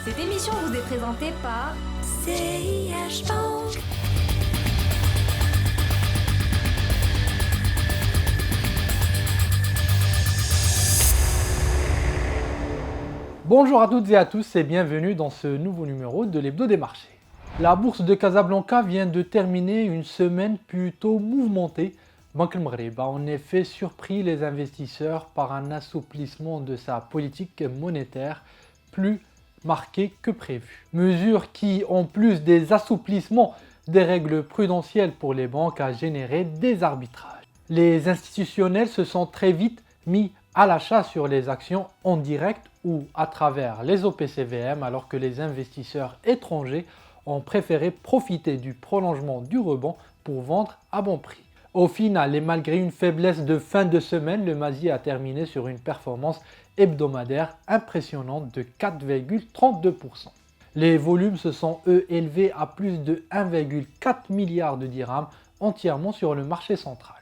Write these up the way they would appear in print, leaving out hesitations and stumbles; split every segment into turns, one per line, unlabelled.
Cette émission vous est présentée par CIH Bank.
Bonjour à toutes et à tous et bienvenue dans ce nouveau numéro de l'Hebdo des marchés. La bourse de Casablanca vient de terminer une semaine plutôt mouvementée. Banque El Maghreb a en effet surpris les investisseurs par un assouplissement de sa politique monétaire plus marqué que prévu. Mesure qui, en plus des assouplissements des règles prudentielles pour les banques, a généré des arbitrages. Les institutionnels se sont très vite mis à l'achat sur les actions en direct ou à travers les OPCVM, alors que les investisseurs étrangers ont préféré profiter du prolongement du rebond pour vendre à bon prix. Au final, et malgré une faiblesse de fin de semaine, le Mazi a terminé sur une performance hebdomadaire impressionnante de 4,32%. Les volumes se sont eux élevés à plus de 1,4 milliard de dirhams entièrement sur le marché central.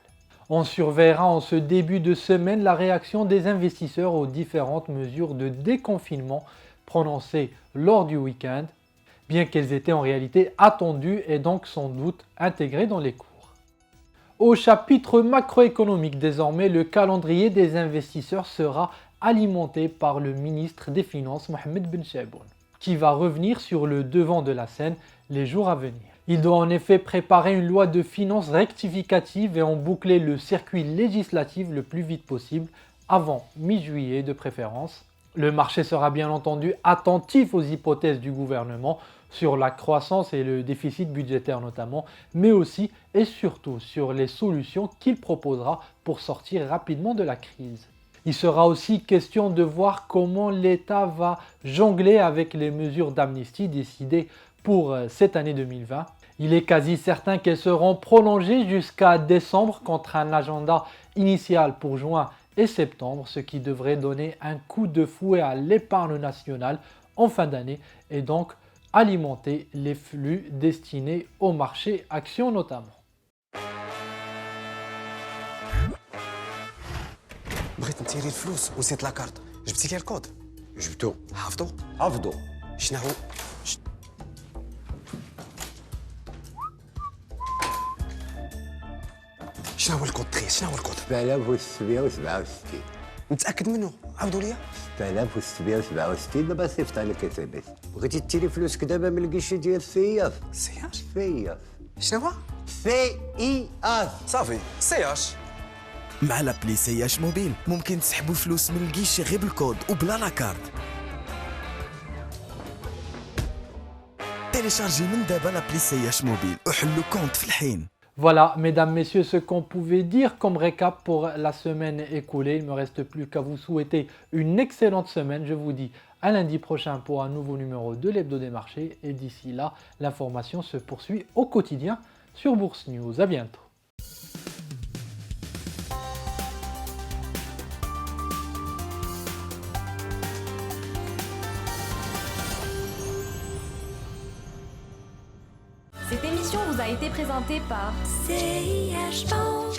On surveillera en ce début de semaine la réaction des investisseurs aux différentes mesures de déconfinement prononcées lors du week-end, bien qu'elles étaient en réalité attendues et donc sans doute intégrées dans les cours. Au chapitre macroéconomique désormais, le calendrier des investisseurs sera alimenté par le ministre des Finances Mohamed Ben Chaïboun, qui va revenir sur le devant de la scène les jours à venir. Il doit en effet préparer une loi de finances rectificative et en boucler le circuit législatif le plus vite possible, avant mi-juillet de préférence. Le marché sera bien entendu attentif aux hypothèses du gouvernement sur la croissance et le déficit budgétaire notamment, mais aussi et surtout sur les solutions qu'il proposera pour sortir rapidement de la crise. Il sera aussi question de voir comment l'État va jongler avec les mesures d'amnistie décidées pour cette année 2020. Il est quasi certain qu'elles seront prolongées jusqu'à décembre contre un agenda initial pour juin et septembre, ce qui devrait donner un coup de fouet à l'épargne nationale en fin d'année et donc alimenter les flux destinés au marché actions notamment.
بغيت نتيري الفلوس ونسيت لاكارت جبتي لي الكود
جبتو
حافظو شنو هو شنو هو الكود تخي شنو هو الكود
6667
متاكد منه عاودوا لي
6667 دابا صيفط عليك اس ام اس بغيتي تيري فلوسك دابا ما لقيتش ديال السياف
سياش
سياف
شنو هو
سي اي اف
صافي سياش
مع لابلي سياش موبيل ممكن تسحبوا فلوس من الكيشي غير بالكود وبلا لاكارت. تيليشارجي من دابا لابلي سياش موبيل وحلوا كونت في الحين.
Voilà, mesdames, messieurs, ce qu'on pouvait dire comme récap pour la semaine écoulée. Il ne me reste plus qu'à vous souhaiter une excellente semaine. Je vous dis à lundi prochain pour un nouveau numéro de l'Hebdo des marchés. Et d'ici là, l'information se poursuit au quotidien sur Bourse News. À bientôt.
Cette émission vous a été présentée par CIH Bank.